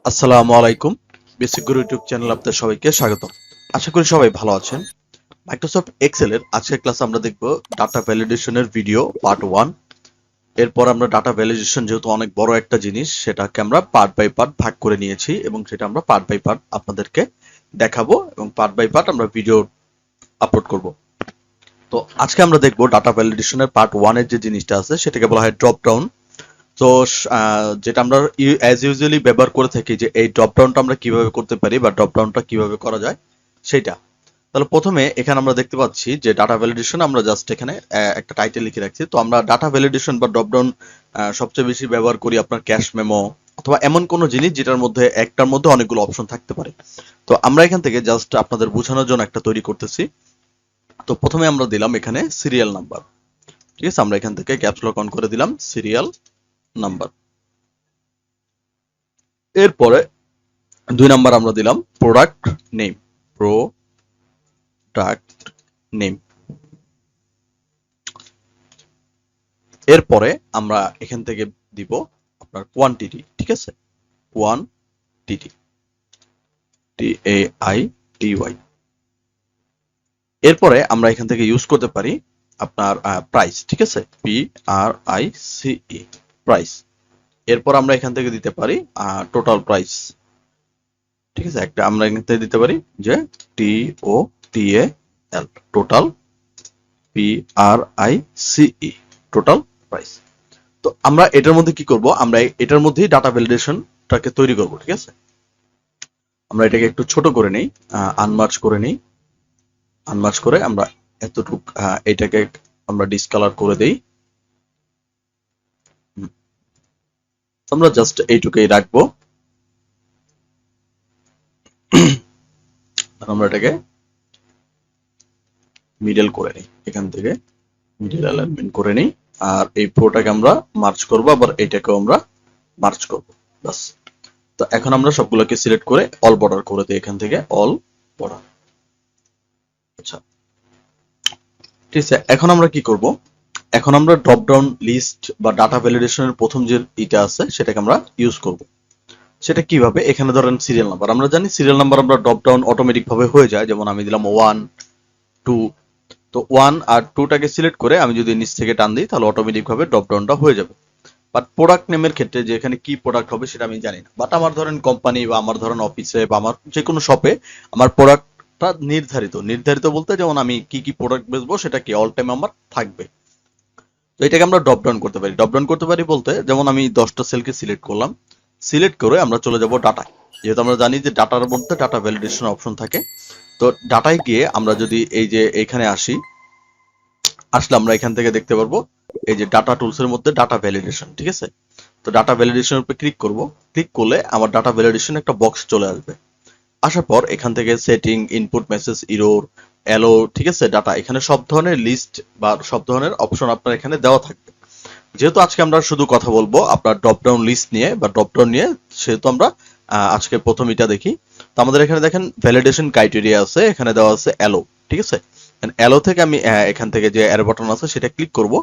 আসসালামু আলাইকুম। বেসিক গুরু YouTube channel আপনাদের সবাইকে স্বাগতম। আশা করি সবাই ভালো আছেন। মাইক্রোসফট এক্সেল এর আজকের ক্লাসে আমরা দেখব ডাটা ভ্যালিডেশনের ভিডিও পার্ট 1। এরপর আমরা ডাটা ভ্যালিডেশন যেহেতু অনেক বড় একটা জিনিস সেটাকে আমরা পার্ট বাই পার্ট ভাগ করে নিয়েছি এবং সেটা আমরা পার্ট বাই পার্ট আপনাদেরকে দেখাবো এবং পার্ট বাই পার্ট আমরা ভিডিও আপলোড করব। তো আজকে আমরা দেখব ডাটা ভ্যালিডেশনের পার্ট 1 এর যে জিনিসটা আছে সেটাকে বলা হয় ড্রপ ডাউন। তো যেটা আমরা অ্যাজ ইউজুয়ালি ব্যবহার করে থাকি যে এই ড্রপ ডাউনটা আমরা কিভাবে করতে পারি বা ড্রপ ডাউনটা কিভাবে করা যায় সেটা। তাহলে প্রথমে এখানে আমরা দেখতে পাচ্ছি যে ডাটা ভ্যালিডেশন আমরা জাস্ট এখানে একটা টাইটেল লিখে রাখছি। তো আমরা ডাটা ভ্যালিডেশন বা ড্রপ ডাউন সবচেয়ে বেশি ব্যবহার করি আপনার ক্যাশ মেমো অথবা এমন কোনো জিনিস যেটার মধ্যে একটার মধ্যে অনেকগুলো অপশন থাকতে পারে। তো আমরা এখান থেকে জাস্ট আপনাদের বোঝানোর জন্য একটা তৈরি করতেছি। তো প্রথমে আমরা দিলাম এখানে সিরিয়াল নাম্বার। ঠিক আছে, আমরা এখান থেকে ক্যাপস লক অন করে দিলাম সিরিয়াল নাম্বার। এরপরে 2 নাম্বার আমরা দিলাম প্রোডাক্ট নেম। Product name. এরপরে আমরা এখান থেকে দিব আপনার কোয়ান্টিটি। ঠিক আছে, কোয়ান্টিটি, TAITY। এরপরে আমরা এখান থেকে ইউজ করতে পারি আপনার প্রাইস। ঠিক আছে, PRICE, প্রাইস। এরপর আমরা এখান থেকে দিতে পারি টোটাল প্রাইস। ঠিক আছে, একটা আমরা এখান থেকে দিতে পারি যে TOTAL, total, PRICE, total price. তো আমরা এটার মধ্যে কি করব, আমরা এটার মধ্যেই ডাটা ভ্যালিডেশনটাকে তৈরি করব। ঠিক আছে, আমরা এটাকে একটু ছোট করে নেই, আনমার্চ করে নেই। আনমার্চ করে আমরা এতটুক এটাকে আমরা ডিসকালার করে দেই। আমরা জাস্ট এইটুকুই রাখবো। আমরা এটাকে মিডল করে নিই, এখান থেকে মিডল অ্যালাইনমেন্ট করে নিই। আর এই পুরোটাকে আমরা মার্চ করব, আবার এইটাকেও আমরা মার্চ করব। বাস। তো এখন আমরা সবগুলোকে সিলেক্ট করে অল বর্ডার করে দিই, এখান থেকে অল বর্ডার। আচ্ছা, ঠিক আছে, এখন আমরা কি করব, এখন আমরা ড্রপ ডাউন লিস্ট বা ডাটা ভ্যালিডেশনের প্রথম যে এটা আছে সেটাকে আমরা ইউজ করব। সেটা কিভাবে, এখানে ধরেন সিরিয়াল নাম্বার, আমরা জানি সিরিয়াল নাম্বার আমরা ড্রপ ডাউন অটোমেটিক ভাবে হয়ে যায়। যেমন আমি দিলাম 1 2, তো 1 আর 2টাকে সিলেক্ট করে আমি যদি নিচ থেকে টান দিই তাহলে অটোমেটিক ভাবে ড্রপ ডাউনটা হয়ে যাবে। বাট প্রোডাক্ট নেমের ক্ষেত্রে যে এখানে কি প্রোডাক্ট হবে সেটা আমি জানি না। বাট আমার ধরেন কোম্পানি বা আমার ধরেন অফিসে বা আমার যে কোনো শপে আমার প্রোডাক্টটা নির্ধারিত, নির্ধারিত বলতে যেমন আমি কি কি প্রোডাক্ট বেচবো সেটা কি অল টাইম আমার থাকবে। তো এটাকে আমরা ড্রপ ডাউন করতে পারি। ড্রপ ডাউন করতে পারি বলতে যেমন আমি 10টা সেলকে সিলেক্ট করলাম, সিলেক্ট করে আমরা চলে যাব ডাটা। যেহেতু আমরা জানি যে ডাটার মধ্যে ডাটা ভ্যালিডেশন অপশন থাকে। তো ডাটায় গিয়ে আমরা যদি এই যে এখানে আসি, আসলে আমরা এখান থেকে দেখতে পারবো এই যে ডাটা টুলস এর মধ্যে ডাটা ভ্যালিডেশন। ঠিক আছে, তো ডাটা ভ্যালিডেশনের উপর ক্লিক করব। ক্লিক করলে আমার ডাটা ভ্যালিডেশন একটা বক্স চলে আসবে। আসার পর এখান থেকে setting, input, message, error, allow, ঠিক আছে, ডাটা, এখানে সব ধরনের লিস্ট বা সব ধরনের অপশন আপনার এখানে দেওয়া থাকবে। যেহেতু আজকে আমরা শুধু কথা বলবো আপনার ড্রপ ডাউন লিস্ট নিয়ে বা ড্রপ ডাউন নিয়ে, সেহেতু আমরা আজকে প্রথম এটা দেখি। তো আমাদের এখানে দেখেন ভ্যালিডেশন ক্রাইটেরিয়া আছে, এখানে দেওয়া আছে অ্যালো। ঠিক আছে, অ্যালো থেকে আমি এখান থেকে যে অ্যারো বাটন আছে সেটা ক্লিক করব।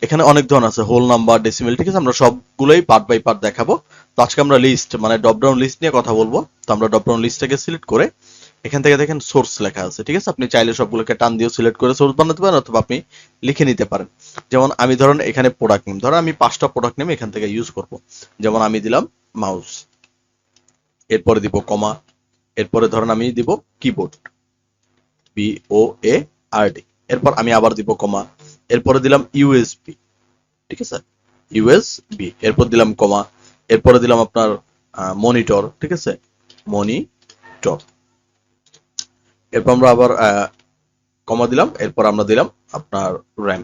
এখানে অনেক ধরনের আছে, হোল নাম্বার, ডেসিমেল। ঠিক আছে, আমরা সবগুলোই পার্ট বাই পার্ট দেখাবো। তো আজকে আমরা লিস্ট মানে ড্রপ ডাউন লিস্ট নিয়ে কথা বলবো। তো আমরা ড্রপ ডাউন লিস্টটাকে সিলেক্ট করে এখান থেকে দেখেন সোর্স লেখা আছে। ঠিক আছে, আপনি চাইলে সবগুলোকে টান দিয়ে সিলেক্ট করে সোর্স বানাতে পারেন অথবা আপনি লিখে নিতে পারেন। যেমন আমি ধরেন এখানে প্রোডাক্ট নেম, ধরেন আমি 5টা প্রোডাক্ট নেম এখান থেকে ইউজ করব। যেমন আমি দিলাম মাউস, এরপরে দিব কমা, এরপরে ধরেন আমি দিব কিবোর্ড, BOARD, এরপর আমি আবার দিব কমা, এরপরে দিলাম USB। ঠিক আছে, USB, এরপর দিলাম কমা, এরপরে দিলাম আপনার মনিটর। ঠিক আছে, মনিটর, এরপর আমরা আবার কমা দিলাম, এরপর আমরা দিলাম আপনার র্যাম।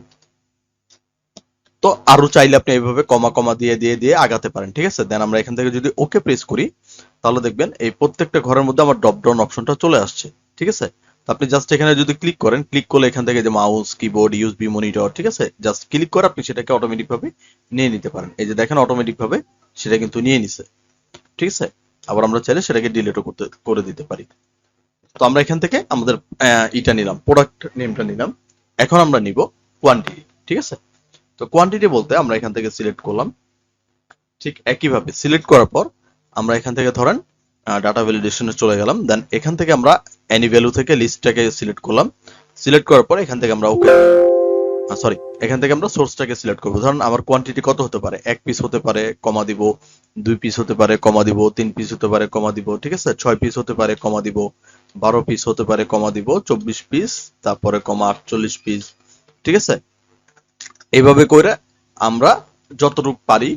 তো আরো চাইলে আপনি এইভাবে কমা কমা দিয়ে দিয়ে দিয়ে আগাতে পারেন। ঠিক আছে, দেন আমরা এখান থেকে যদি ওকে প্রেস করি তাহলে দেখবেন এই প্রত্যেকটা ঘরের মধ্যে আমার ড্রপ ডাউন অপশনটা চলে আসছে। ঠিক আছে, তো আপনি জাস্ট এখানে যদি ক্লিক করেন, ক্লিক করলে এখান থেকে যে মাউস, কিবোর্ড, ইউএসবি, মনিটর, ঠিক আছে, জাস্ট ক্লিক করে আপনি সেটাকে অটোমেটিক ভাবে নিয়ে নিতে পারেন। এই যে দেখেন অটোমেটিক ভাবে সেটা কিন্তু নিয়ে নিছে। ঠিক আছে, আবার আমরা চাইলে সেটাকে ডিলিটও করে দিতে পারি। তো আমরা এখান থেকে আমাদের ইটা নিলাম, প্রোডাক্ট নেমটা নিলাম। এখন আমরা নিব কোয়ান্টিটি। ঠিক আছে, তো কোয়ান্টিটি বলতে আমরা এখান থেকে সিলেক্ট করলাম। ঠিক একইভাবে সিলেক্ট করার পর আমরা এখান থেকে ধরেন ডাটা ভ্যালিডেশনে চলে গেলাম। দেন এখান থেকে আমরা এনি ভ্যালু থেকে লিস্টটাকে সিলেক্ট করলাম। সিলেক্ট করার পর এখান থেকে আমরা ওকে সরি এখান থেকে আমরা সোর্সটাকে সিলেক্ট করবো। ধরুন আমার কোয়ান্টিটি কত হতে পারে, 1 পিস হতে পারে, কমা দিব, 2 পিস হতে পারে, কমা দিব, 3 পিস হতে পারে, কমা দিব, ঠিক আছে, 6 পিস হতে পারে, কমা দিব, 12 পিস হতে পারে, কমা দিব, 24 পিস, তারপরে কমা 48 পিস, ঠিক আছে। এইভাবে করে আমরা যতটুকু পারি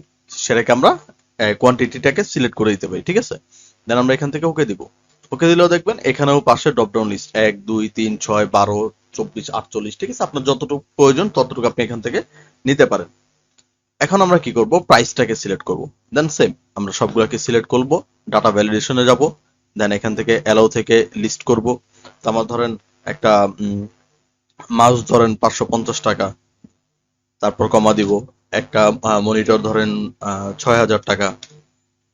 সেটাকে আমরা কোয়ান্টিটিটাকে সিলেক্ট করে দিতে পারি, ঠিক আছে। দেন আমরা এখান থেকে ওকে দিব। ওকে দিলেও দেখবেন এখানেও পাশে ড্রপ ডাউন লিস্ট 1 2 3 6 12 24 48, ঠিক আছে। আপনার যতটুকু প্রয়োজন ততটুকু আপনি এখান থেকে নিতে পারেন। এখন আমরা কি করব, প্রাইসটাকে সিলেক্ট করব। দেন সেম আমরা সবগুলোকে সিলেক্ট করব, ডাটা ভ্যালিডেশনে যাব। দেন এখান থেকে অ্যালাউ থেকে লিস্ট করব। তো আমার ধরেন একটা মাউস ধরেন 550 টাকা, তারপর কমা দিব। একটা মনিটর ধরেন 6000 টাকা,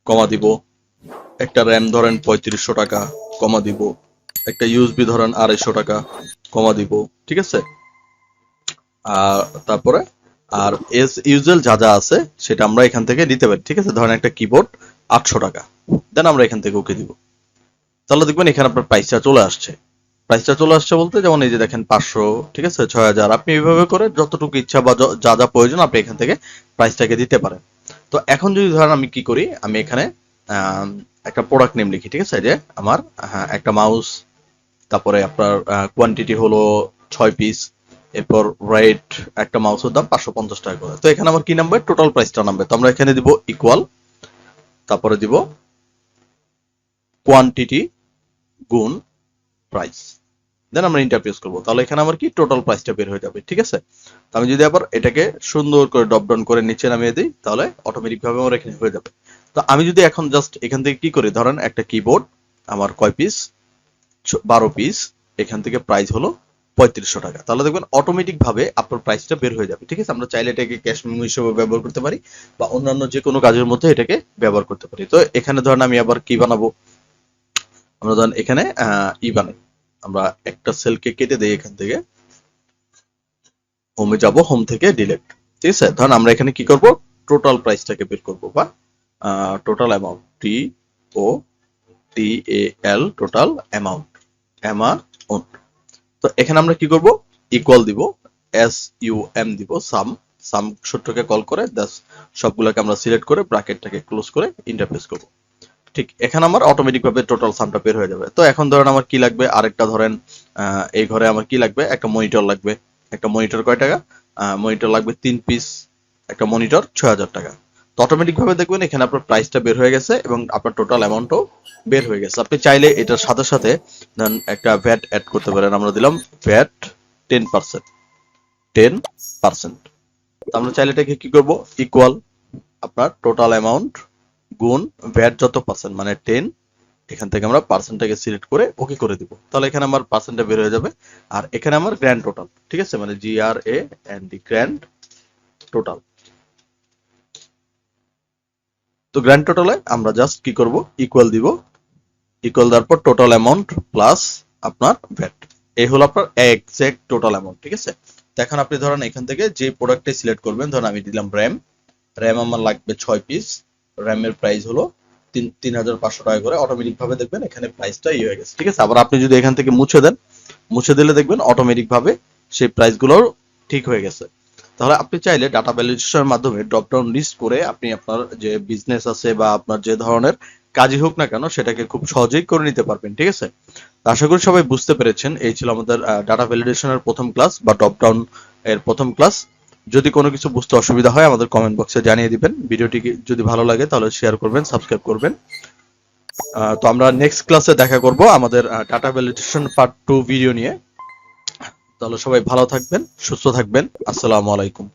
কমা দিব। একটা র্যাম ধরেন 3500 টাকা, কমা দিব। একটা ইউএসবি ধরেন 250 টাকা, কমা দিব, ঠিক আছে। আর তারপরে আর এস ইউজুয়াল যা যা আছে সেটা আমরা এখান থেকে দিতে পারি, ঠিক আছে। ধরেন একটা কিবোর্ড 800 টাকা, দেন আমরা এখান থেকে ওকে দিব। তাহলে দেখবেন এখানে আপনার প্রাইসটা চলে আসছে। প্রাইসটা চলে আসছে বলতে যেমন এই যে দেখেন 500, ঠিক আছে, 6000। আপনি এইভাবে করে যতটুকু ইচ্ছা বা যা যা প্রয়োজন আপনি এখান থেকে প্রাইসটাকে দিতে পারেন। তো এখন যদি ধরেন আমি কি করি, আমি এখানে একটা প্রোডাক্ট নেম লিখি, ঠিক আছে, যে আমার একটা মাউস, তারপরে আপনার কোয়ান্টিটি হলো 6 পিস, এরপর রেট একটা মাউসের দাম 550 টাকা করে। তো এখানে আমার কি নামবে, টোটাল প্রাইসটা নামবে। তো আমরা এখানে দিব ইকুয়াল, তারপরে দিব কোয়ান্টিটি গুণ প্রাইস, দেন আমরা ইন্টারপ্রেস করবো। তাহলে এখানে আমার কি টোটাল প্রাইসটা বের হয়ে যাবে, ঠিক আছে। তো আমি যদি আবার এটাকে সুন্দর করে ড্রপ ডাউন করে নিচে নামিয়ে দিই তাহলে অটোমেটিক ভাবে আমার এখানে হয়ে যাবে। তো আমি যদি এখন জাস্ট এখান থেকে কি করি, ধরেন একটা কিবোর্ড আমার কয় পিস, 12 পিস, এখান থেকে প্রাইস হলো 3500 টাকা, তাহলে দেখবেন অটোমেটিক ভাবে আপনার প্রাইসটা বের হয়ে যাবে, ঠিক আছে। আমরা চাইলে এটাকে ক্যাশ মেমো হিসেবে ব্যবহার করতে পারি বা অন্যান্য যে কোনো কাজের মধ্যে এটাকে ব্যবহার করতে পারি। তো এখানে ধরেন আমি আবার কি বানাবো, আমরা ধরেন এখানে বানাই। আমরা একটা সেলকে কেটে দেই, এখান থেকে হোমে যাব, হোম থেকে ডিলিট, ঠিক আছে। ধরেন আমরা এখানে কি করব, টোটাল প্রাইসটাকে বের করব বা total amount, TOTAL total amount. তো এখানে আমরা কি করব, ইকুয়াল দিব, SUM দিব, সাম সূত্রকে কল করে সবগুলোকে আমরা সিলেক্ট করে ব্র্যাকেটটাকে ক্লোজ করে ইন্টারফেস করব। ঠিক এখানে আমার অটোমেটিক ভাবে টোটাল সামটা বের হয়ে যাবে। তো এখন ধরেন আমার কি লাগবে, আরেকটা ধরেন এই ঘরে আমার কি লাগবে, একটা মনিটর লাগবে। একটা মনিটর কয় টাকা, মনিটর লাগবে 3 পিস, একটা মনিটর 6000 টাকা। তো অটোমেটিক ভাবে দেখবেন এখানে আপনার প্রাইসটা বের হয়ে গেছে এবং আপনার টোটাল অ্যামাউন্টও বের হয়ে গেছে। আপনি চাইলে এটার সাথে সাথে ধরেন একটা ভ্যাট অ্যাড করতে পারেন। আমরা দিলাম ভ্যাট 10%, 10%। আমরা চাইলে এটাকে কি করব, ইকুয়াল আপনার টোটাল অ্যামাউন্ট গুণ ভ্যাট যত পার্সেন্ট মানে 10, এখান থেকে আমরা পার্সেন্টটাকে সিলেক্ট করে ওকে করে দিব। তাহলে এখানে আমার পার্সেন্টটা বের হয়ে যাবে। আর এখানে আমার গ্র্যান্ড টোটাল, ঠিক আছে, মানে GRAND গ্র্যান্ড টোটাল। তো গ্র্যান্ড টোটালে আমরা জাস্ট কি করব, ইকুয়াল দিব, ইকুয়াল দেওয়ার পর টোটাল অ্যামাউন্ট প্লাস আপনার ভ্যাট, এই হলো আপনার এক্সাক্ট টোটাল অ্যামাউন্ট, ঠিক আছে। তো এখন আপনি ধরেন এখান থেকে যে প্রোডাক্টটা সিলেক্ট করবেন, ধরেন আমি দিলাম র্যাম আমার লাগবে 6 পিস, র্যামের প্রাইস হলো 3500 টাকা করে। অটোমেটিক ভাবে দেখবেন এখানে প্রাইসটা হয়ে গেছে, ঠিক আছে। আবার আপনি যদি এখান থেকে মুছে দেন, মুছে দিলে দেখবেন অটোমেটিক ভাবে সেই প্রাইসগুলোর ঠিক হয়ে গেছে। তাহলে আপনি চাইলে ডাটা ভ্যালিডেশনের মাধ্যমে ড্রপ ডাউন লিস্ট করে আপনি আপনার যে বিজনেস আছে বা আপনার যে ধরনের কাজই হোক না কেন সেটাকে খুব সহজেই করে নিতে পারবেন, ঠিক আছে। আশা করি সবাই বুঝতে পেরেছেন। এই ছিল আমাদের ডাটা ভ্যালিডেশনের প্রথম ক্লাস বা ড্রপ ডাউন এর প্রথম ক্লাস। যদি কোনো কিছু বুঝতে অসুবিধা হয় আমাদের কমেন্ট বক্সে জানিয়ে দিবেন। ভিডিওটি যদি ভালো লাগে তাহলে শেয়ার করবেন, সাবস্ক্রাইব করবেন। তো আমরা নেক্সট ক্লাসে দেখা করব আমাদের ডাটা ভ্যালিডেশন পার্ট 2 ভিডিও নিয়ে। তাহলে সবাই ভালো থাকবেন, সুস্থ থাকবেন। আসসালামু আলাইকুম।